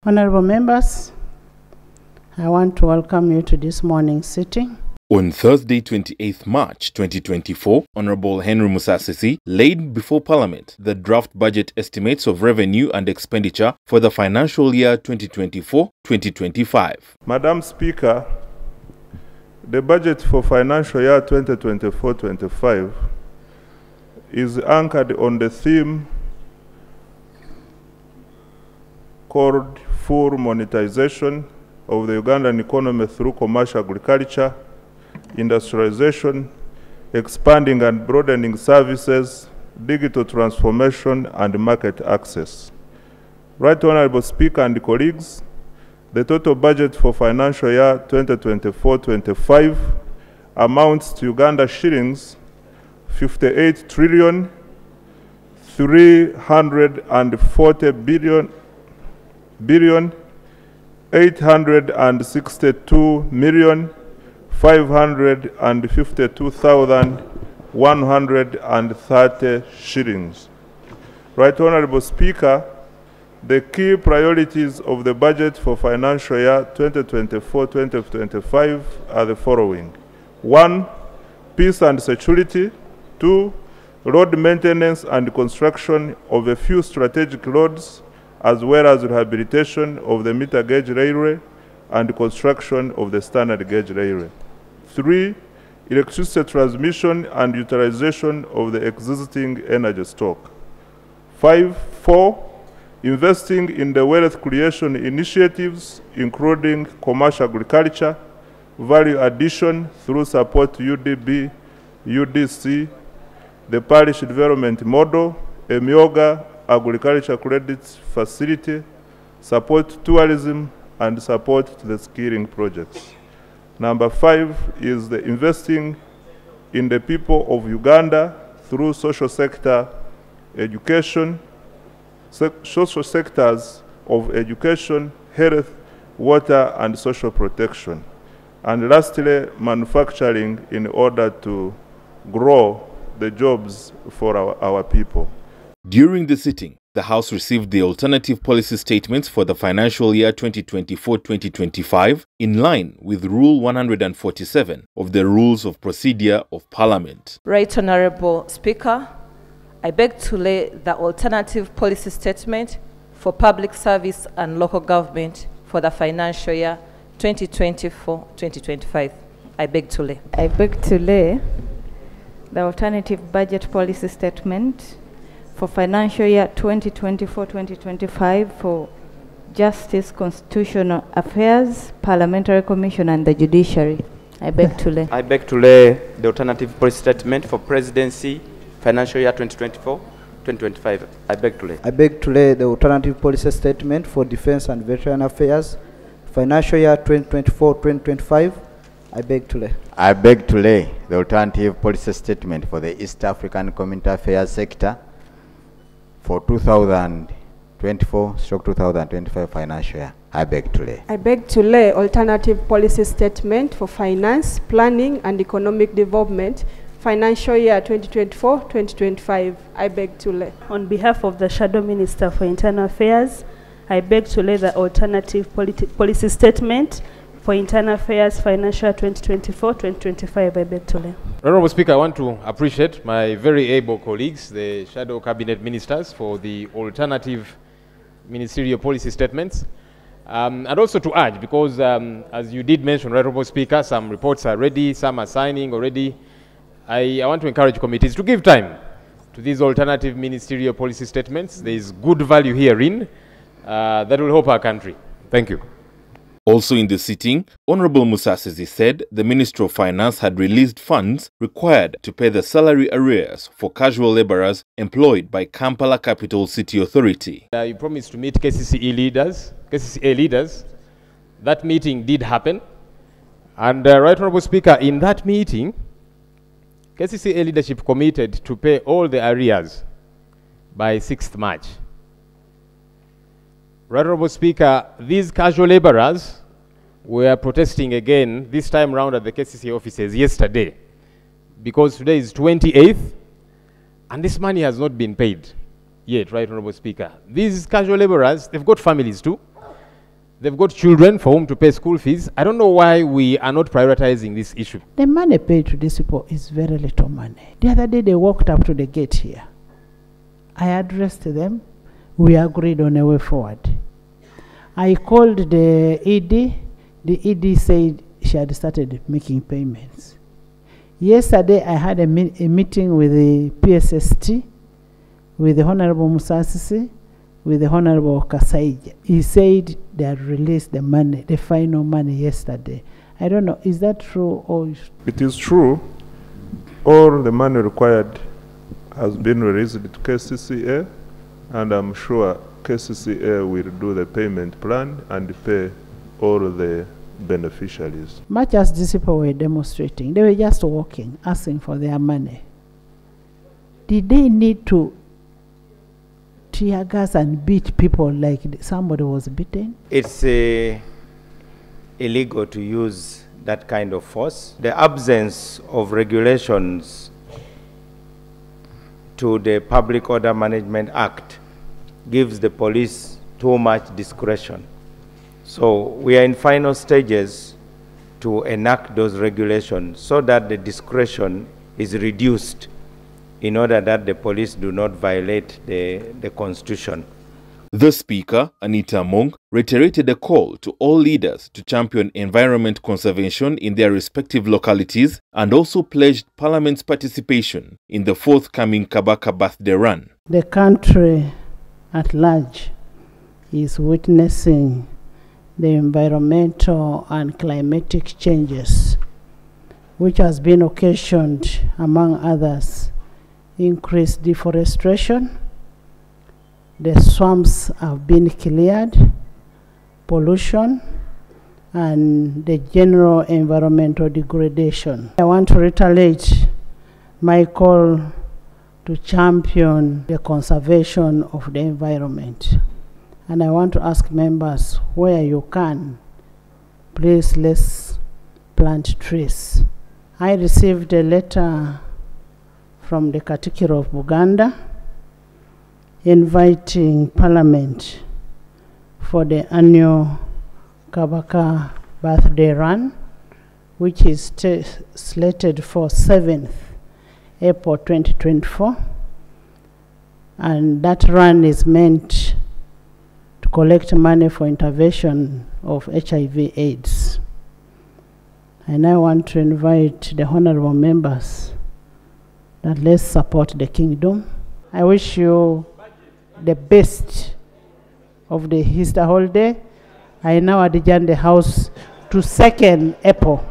Honorable members, I want to welcome you to this morning's sitting. On Thursday, 28th March 2024, Honorable Henry Musasizi laid before Parliament the draft budget estimates of revenue and expenditure for the financial year 2024-2025. Madam Speaker, the budget for financial year 2024-25 is anchored on the theme called full monetization of the Ugandan economy through commercial agriculture, industrialization, expanding and broadening services, digital transformation, and market access. Right Honorable Speaker and colleagues, the total budget for financial year 2024-25 amounts to Uganda shillings 58 trillion 340 billion 862,552,130 shillings. Right Honorable Speaker, the key priorities of the budget for financial year 2024-2025 are the following. 1. Peace and security. 2. Road maintenance and construction of a few strategic roads, as well as rehabilitation of the meter gauge railway and construction of the standard gauge railway. 3. Electricity transmission and utilization of the existing energy stock. 4. Investing in the wealth creation initiatives, including commercial agriculture, value addition through support to UDB, UDC, the parish development model, a Myoga agriculture credits facility, support to tourism, and support to the skilling projects. Number 5 is the investing in the people of Uganda through social sector education, social sectors of education, health, water, and social protection. And lastly, manufacturing in order to grow the jobs for our people. During the sitting, the House received the alternative policy statements for the financial year 2024-2025 in line with Rule 147 of the Rules of Procedure of Parliament. Right Honorable Speaker, I beg to lay the alternative policy statement for public service and local government for the financial year 2024-2025. I beg to lay. I beg to lay the alternative budget policy statement for financial year 2024-2025 for Justice, Constitutional Affairs, Parliamentary Commission, and the Judiciary. I beg to lay. I beg to lay the alternative policy statement for Presidency, financial year 2024-2025. I beg to lay. I beg to lay the alternative policy statement for Defense and Veteran Affairs, financial year 2024-2025. I beg to lay. I beg to lay the alternative policy statement for the East African Community Affairs sector for 2024-2025 financial year. I beg to lay. I beg to lay alternative policy statement for finance, planning, and economic development, financial year 2024-2025. I beg to lay. On behalf of the Shadow Minister for Internal Affairs, I beg to lay the alternative policy statement for Internal Affairs financial 2024-2025. I beg to lay. Honorable Speaker, I want to appreciate my very able colleagues, the Shadow Cabinet Ministers, for the alternative ministerial policy statements. And also to urge, because as you did mention, Honorable Speaker, some reports are ready, some are signing already. I want to encourage committees to give time to these alternative ministerial policy statements. There is good value herein that will help our country. Thank you. Also in the sitting, Honorable Musasizi said the Ministry of Finance had released funds required to pay the salary arrears for casual laborers employed by Kampala Capital City Authority. You promised to meet KCCA leaders. That meeting did happen. And Right Honorable Speaker, in that meeting, KCCA leadership committed to pay all the arrears by 6th March. Right Honorable Speaker, these casual laborers were protesting again, this time round at the KCCA offices yesterday, because today is 28th, and this money has not been paid yet, Right Honorable Speaker. These casual laborers, they've got families too. They've got children for whom to pay school fees. I don't know why we are not prioritizing this issue. The money paid to these people is very little money. The other day they walked up to the gate here. I addressed them. We agreed on a way forward. I called the ED. The ED said she had started making payments. Yesterday I had a meeting with the PSST, with the Honorable Musasizi, with the Honorable Kasaija. He said they had released the money, the final money yesterday. I don't know, is that true or? It is true. All the money required has been released to KCCA, and I'm sure KCCA will do the payment plan and pay all the beneficiaries. Much as these people were demonstrating, they were just walking, asking for their money. Did they need to tear gas and beat people like somebody was beaten? It's illegal to use that kind of force. The absence of regulations to the Public Order Management Act gives the police too much discretion. So we are in final stages to enact those regulations so that the discretion is reduced in order that the police do not violate the Constitution. The Speaker, Anita Mong, reiterated a call to all leaders to champion environment conservation in their respective localities and also pledged Parliament's participation in the forthcoming Kabaka Birthday Run. The country at large is witnessing the environmental and climatic changes, which has been occasioned, among others, increased deforestation. The swamps have been cleared, pollution, and the general environmental degradation. I want to reiterate my call to champion the conservation of the environment. And I want to ask members, where you can, please let's plant trees. I received a letter from the Katikkiro of Uganda inviting Parliament for the annual Kabaka Birthday Run, which is slated for 7th April 2024. And that run is meant to collect money for intervention of HIV/AIDS. And I want to invite the honorable members that let's support the kingdom. I wish you the best of the Easter holiday. I now adjourn the House to 2nd April.